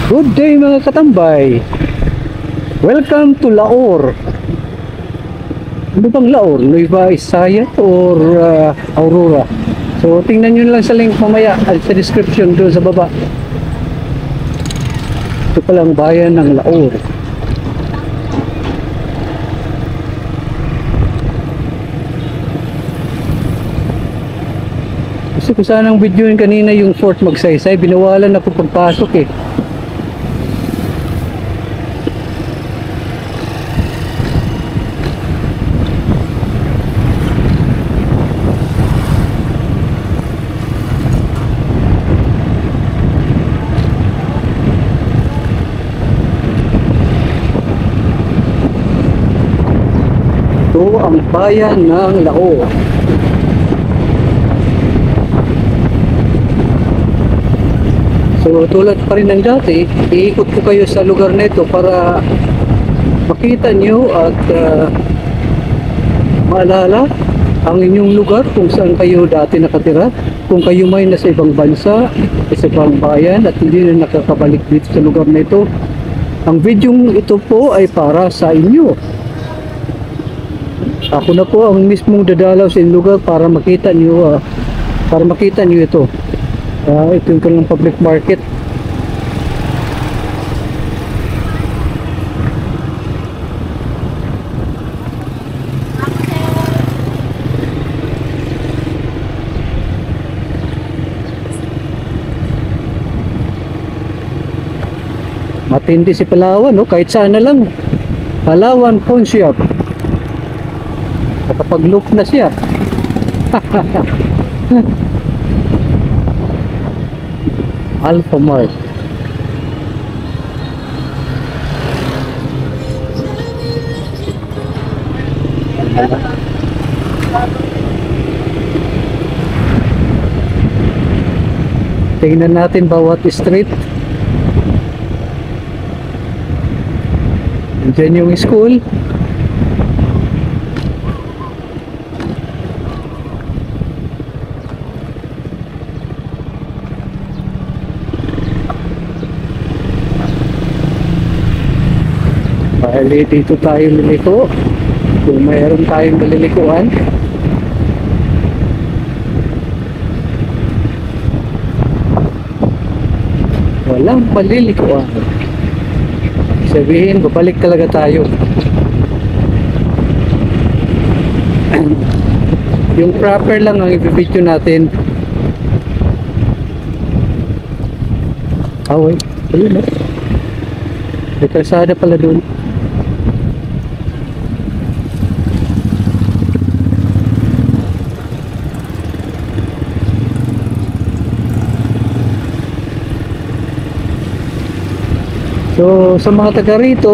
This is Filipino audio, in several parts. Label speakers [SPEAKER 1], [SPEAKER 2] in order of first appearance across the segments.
[SPEAKER 1] Good day mga katambay. Welcome to Laor. Ano bang Laor? Nueva Ecija or Aurora? So tingnan nyo lang sa link mamaya at sa description doon sa baba. Ito palang bayan ng Laor. Gusto ko sanang videoin kanina yung Fort Magsaysay. Binawalan ako pagpasok eh. Ito ang bayan ng Laor. So tulad pa rin ng dati, iikot ko kayo sa lugar nito para makita nyo at maalala ang inyong lugar kung saan kayo dati nakatira. Kung kayo may nasa ibang bansa, sa ibang bayan at hindi na nakakabalik dito sa lugar na ito, ang video ito po ay para sa inyo. Ako na po ang mismong dadalaw sa inyong lugar para makita nyo ito. Ito yung kanilang public market. Matindi si Palawan, no? Kahit saan na lang. Palawan Pawn Shop. Nakapag-look na siya. Alpha Mart. Tingnan natin bawat street. Diyan yung school. Bali dito tayo liliko kung mayroon tayong malilikuan. Walang malilikuan. Sabihin, babalik talaga tayo. Yung proper lang ang i-video natin. Wait. Ayun, may kalsada pala doon. So sa mga taga rito,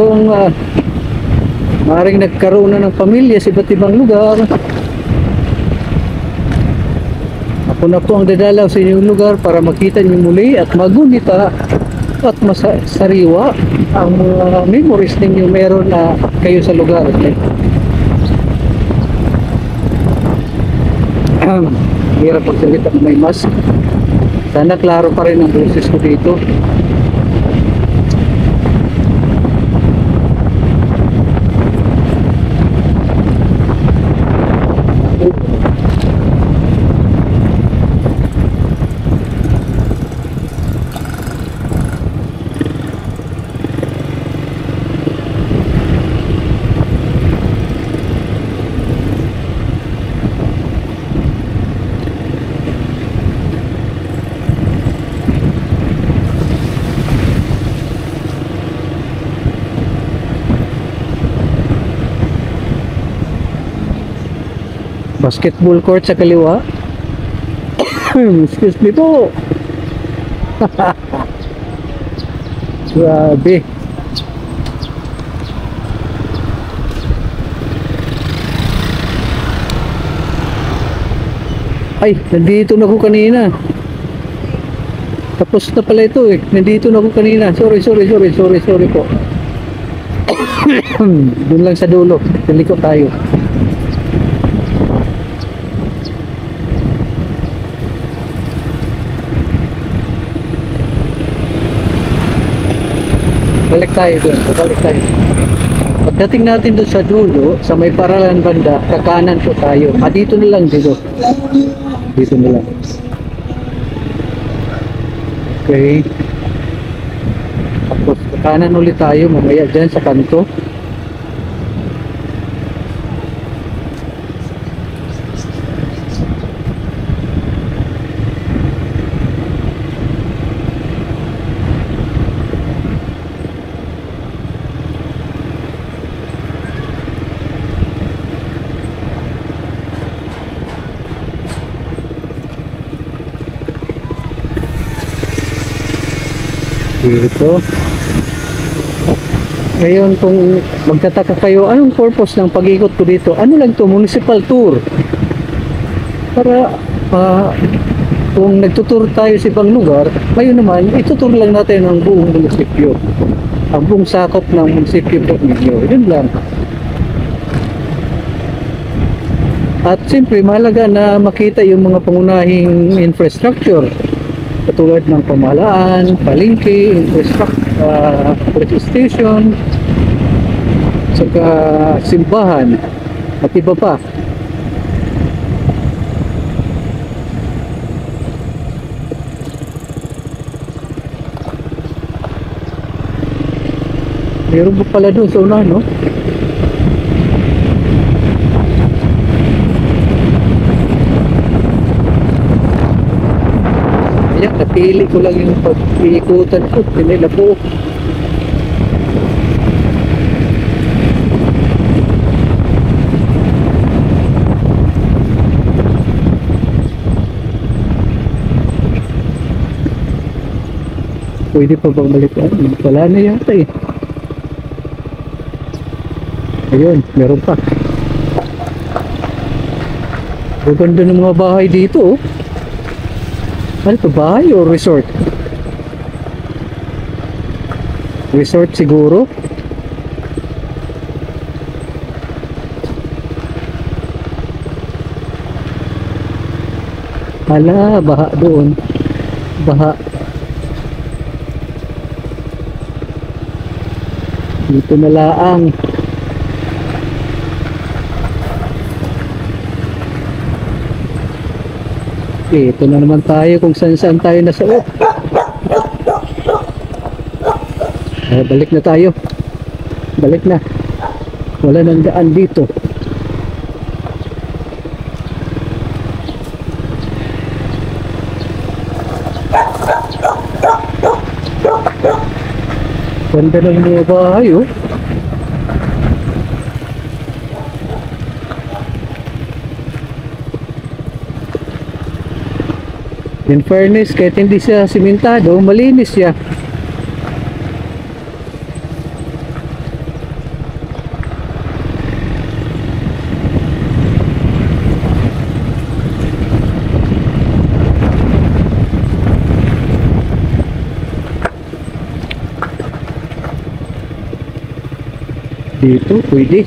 [SPEAKER 1] maaaring nagkaroon na ng pamilya sa iba't ibang lugar. Ako na po ang dadalaw sa inyong lugar para makita niyo muli at magunita at masariwa ang mga memories ninyo meron na kayo sa lugar. Hirap pagsalita na may mask. Sana klaro pa rin ang boses ko dito. Basketball court sa kaliwa. Excuse me po. Grabe. Ay, nandito na ako kanina. Tapos na pala ito eh. Nandito na ako kanina. Sorry po. Doon lang sa dulo. Naliko tayo. Balik tayo doon. Balik tayo. Pagdating natin doon sa dulo, sa may paralan banda, kakanan po tayo. Dito na lang, dito. Dito na lang. Okay. Tapos kakanan ulit tayo mamaya dyan sa kanto. Dito. Ngayon kung magtataka kayo, anong purpose ng pag-ikot ko dito? Ano lang to, municipal tour. Para kung nagtutur tayo sa ibang lugar, ngayon naman, itutur lang natin ang buong munisipyo. Ang buong sakop ng munisipyo po ninyo. Yun lang. At siyempre, mahalaga na makita yung mga pangunahing infrastructure. Katulad ng pamahalaan, palengke, police station, saka simbahan, at iba pa. Meron pa pala doon sa una, no? Ayan, napili ko lang yung pag-iikutan ko. Pinila po. Pwede pa bang balikan? Wala na yata eh. Ayun, meron pa. Gaganda ng mga bahay dito oh. Ano ito, bahay o resort? Resort siguro. Hala, baha doon. Baha. Dito na laang. Ito na naman tayo kung saan tayo nasa balik na tayo. Balik na. Wala nang daan dito. Ganda ng mga bahay oh. In fairness, kahit hindi siya simentado, malinis siya. Dito, pwede.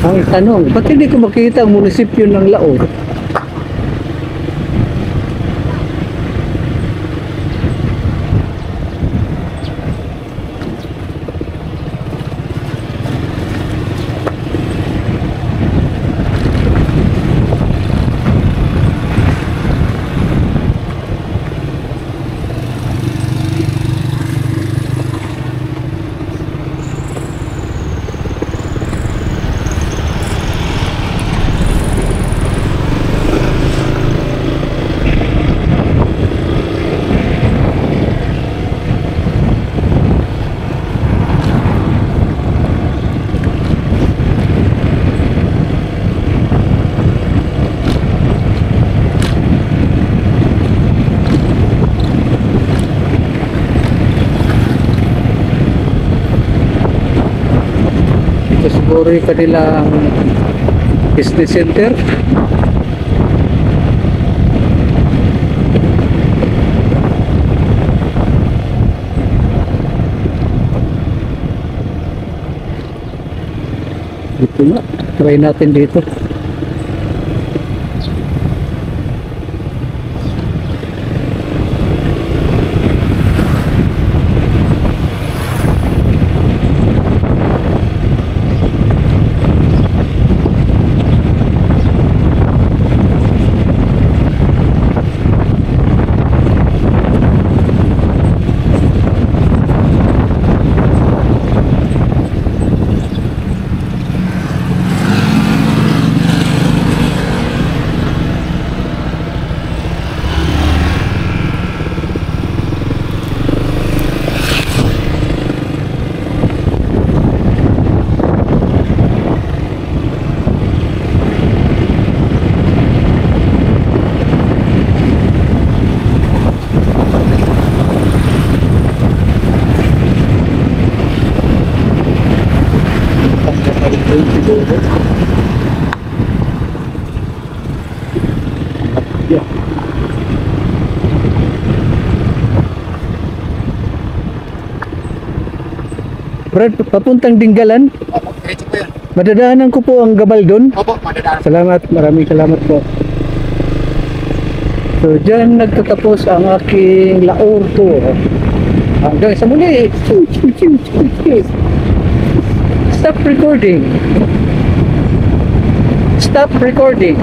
[SPEAKER 1] Ang tanong, ba't hindi ko makita ang munisipyo ng Laor? Siguro yung kanilang business center. Ito nga, try natin dito. Brad, papuntang Dinggalan.
[SPEAKER 2] Opo, diretso po yun.
[SPEAKER 1] Madadaanan ko po ang Gabal doon.
[SPEAKER 2] Opo, madadaan.
[SPEAKER 1] Salamat, maraming salamat po. So, dyan nagtatapos ang aking Laor tour. Hanggang sa muli. Stop recording. Stop recording.